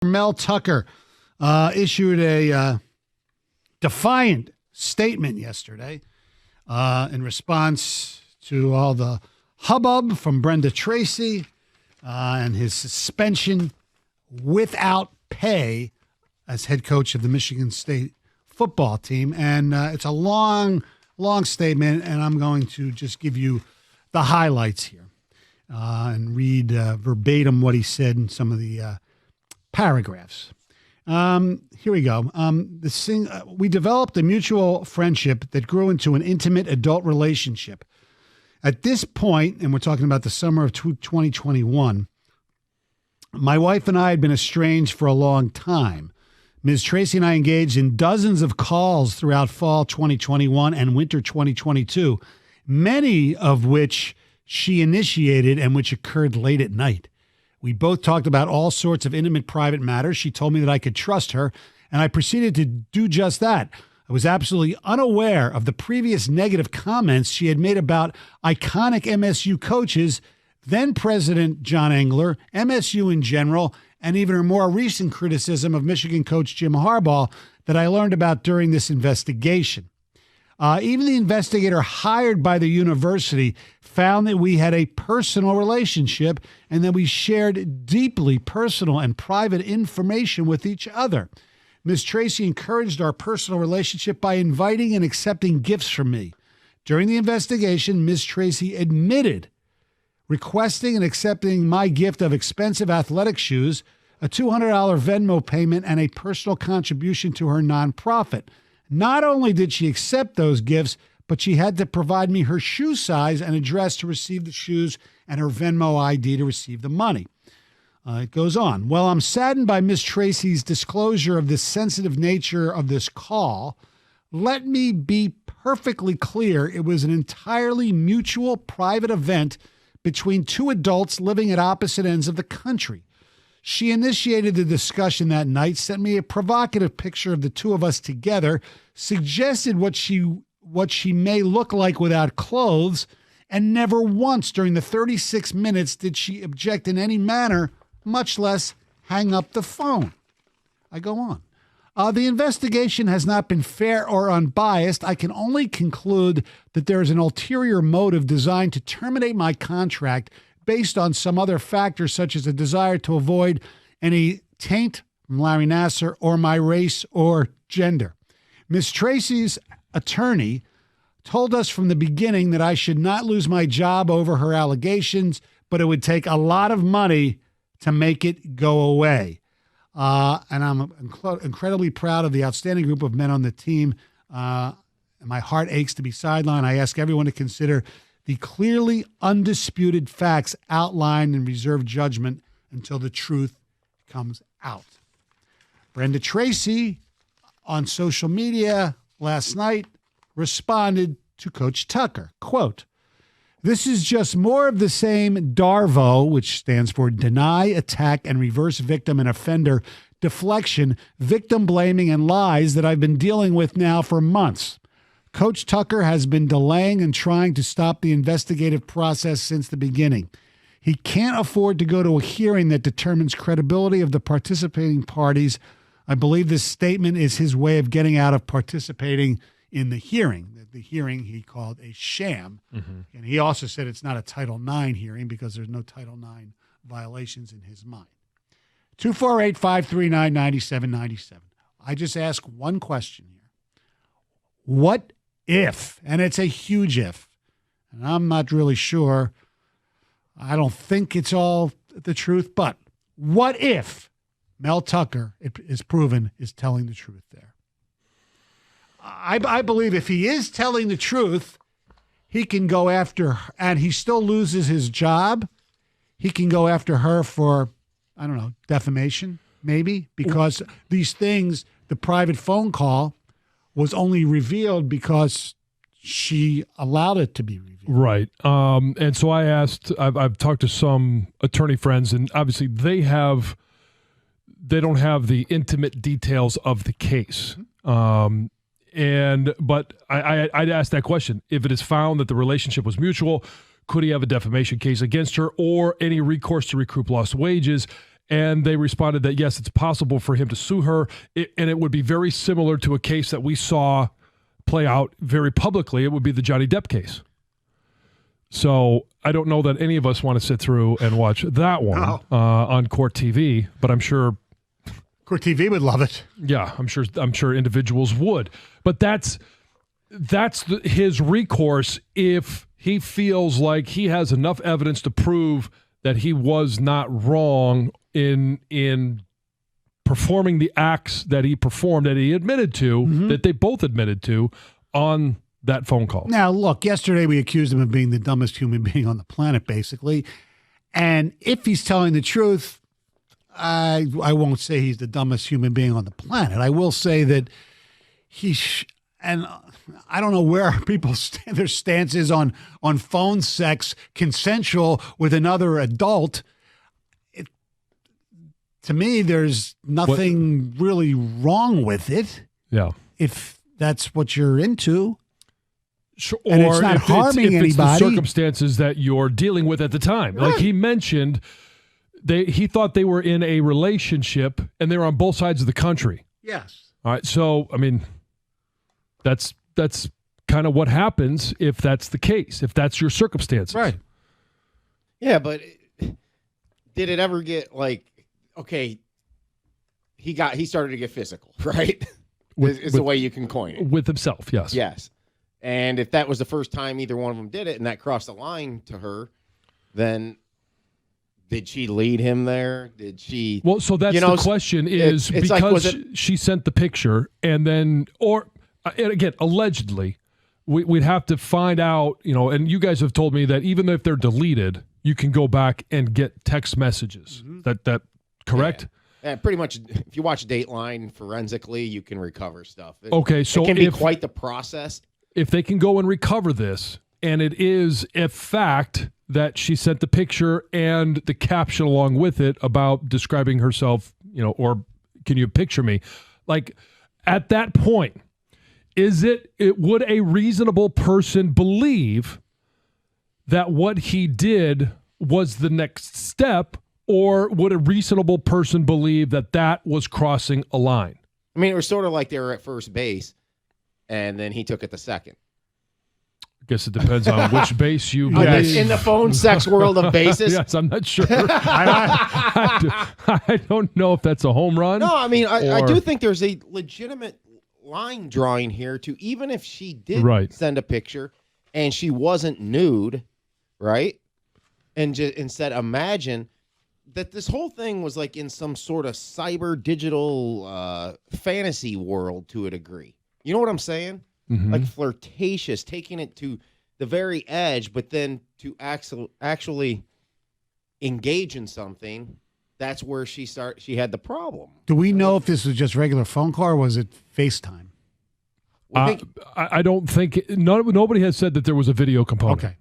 Mel Tucker issued a defiant statement yesterday in response to all the hubbub from Brenda Tracy and his suspension without pay as head coach of the Michigan State football team. And it's a long statement, and I'm going to just give you the highlights here and read verbatim what he said in some of the paragraphs. Here we go. We developed a mutual friendship that grew into an intimate adult relationship. At this point, and we're talking about the summer of 2021, my wife and I had been estranged for a long time. Ms. Tracy and I engaged in dozens of calls throughout fall 2021 and winter 2022, many of which she initiated and which occurred late at night. We both talked about all sorts of intimate private matters. She told me that I could trust her, and I proceeded to do just that. I was absolutely unaware of the previous negative comments she had made about iconic MSU coaches, then President John Engler, MSU in general, and even her more recent criticism of Michigan coach Jim Harbaugh that I learned about during this investigation. Even the investigator hired by the university found that we had a personal relationship and that we shared deeply personal and private information with each other. Ms. Tracy encouraged our personal relationship by inviting and accepting gifts from me. During the investigation, Ms. Tracy admitted requesting and accepting my gift of expensive athletic shoes, a $200 Venmo payment, and a personal contribution to her nonprofit. Not only did she accept those gifts, but she had to provide me her shoe size and address to receive the shoes and her Venmo ID to receive the money. It goes on. Well, I'm saddened by Ms. Tracy's disclosure of the sensitive nature of this call. Let me be perfectly clear. It was an entirely mutual private event between two adults living at opposite ends of the country. She initiated the discussion that night, sent me a provocative picture of the two of us together, suggested what she may look like without clothes, and never once during the 36 minutes did she object in any manner, much less hang up the phone. I go on. The investigation has not been fair or unbiased. I can only conclude that there is an ulterior motive designed to terminate my contract based on some other factors, such as a desire to avoid any taint from Larry Nassar or my race or gender. Ms. Tracy's attorney told us from the beginning that I should not lose my job over her allegations, but it would take a lot of money to make it go away. And I'm incredibly proud of the outstanding group of men on the team. And my heart aches to be sidelined. I ask everyone to consider the clearly undisputed facts outlined and reserve judgment until the truth comes out. Brenda Tracy on social media last night responded to Coach Tucker, quote, "This is just more of the same DARVO," which stands for deny, attack, and reverse victim and offender deflection, victim blaming, and lies that I've been dealing with now for months. Coach Tucker has been delaying and trying to stop the investigative process since the beginning. He can't afford to go to a hearing that determines credibility of the participating parties. I believe this statement is his way of getting out of participating in the hearing. The hearing he called a sham. Mm-hmm. And he also said it's not a Title IX hearing because there's no Title IX violations in his mind. 248-539-9797. I just ask one question here. What if, and it's a huge if, and I'm not really sure, I don't think it's all the truth, but what if Mel Tucker, it is proven, is telling the truth there? I believe if he is telling the truth, he can go after, and he still loses his job, he can go after her for, I don't know, defamation, maybe, because these things, the private phone call, was only revealed because she allowed it to be revealed. Right. And so I asked, I've talked to some attorney friends, and obviously they don't have the intimate details of the case. But I'd ask that question. If it is found that the relationship was mutual, could he have a defamation case against her or any recourse to recoup lost wages? And they responded that, yes, it's possible for him to sue her. And it would be very similar to a case that we saw play out very publicly. It would be the Johnny Depp case. So I don't know that any of us want to sit through and watch that one on Court TV, but I'm sure Court TV would love it. Yeah, I'm sure individuals would. But that's his recourse if he feels like he has enough evidence to prove that he was not wrong in performing the acts that he performed, that he admitted to, that they both admitted to on that phone call. Now, look, yesterday we accused him of being the dumbest human being on the planet, basically. And if he's telling the truth, I won't say he's the dumbest human being on the planet. I will say that and I don't know where people their stance is on phone sex, consensual with another adult. To me, there's nothing really wrong with it. Yeah. If that's what you're into. Sure, and it's not harming anybody. It's the circumstances that you're dealing with at the time. Right. Like he mentioned, he thought they were in a relationship and they were on both sides of the country. Yes. All right. So, I mean, that's kind of what happens if that's the case, if that's your circumstances. Right. Yeah, but did it ever get like, okay, he started to get physical, right? Is the way you can coin it. With himself, yes. Yes. And if that was the first time either one of them did it and that crossed the line to her, then did she lead him there? Did she? Well, so that's the question is because like, she sent the picture and then, and again, allegedly, we'd have to find out, and you guys have told me that even if they're deleted, you can go back and get text messages. That correct? Yeah, pretty much. If you watch Dateline forensically, you can recover stuff. Okay, so it can be quite the process. If they can go and recover this, and it is a fact that she sent the picture and the caption along with it about describing herself, or can you picture me? Like at that point, would a reasonable person believe that what he did was the next step, or would a reasonable person believe that that was crossing a line? I mean, it was sort of like they were at first base, and then he took it to second. I guess it depends on which base you believe. In the phone sex world of bases? Yes, I'm not sure. I don't know if that's a home run. No, I mean, I do think there's a legitimate line drawing here to even if she did send a picture and she wasn't nude, right? And instead imagine that this whole thing was like in some sort of cyber digital fantasy world to a degree. You know what I'm saying? Mm-hmm. Like flirtatious, taking it to the very edge, but then to actually engage in something, that's where she had the problem. Do we know if this was just regular phone call or was it FaceTime? I don't think nobody has said that there was a video component. Okay.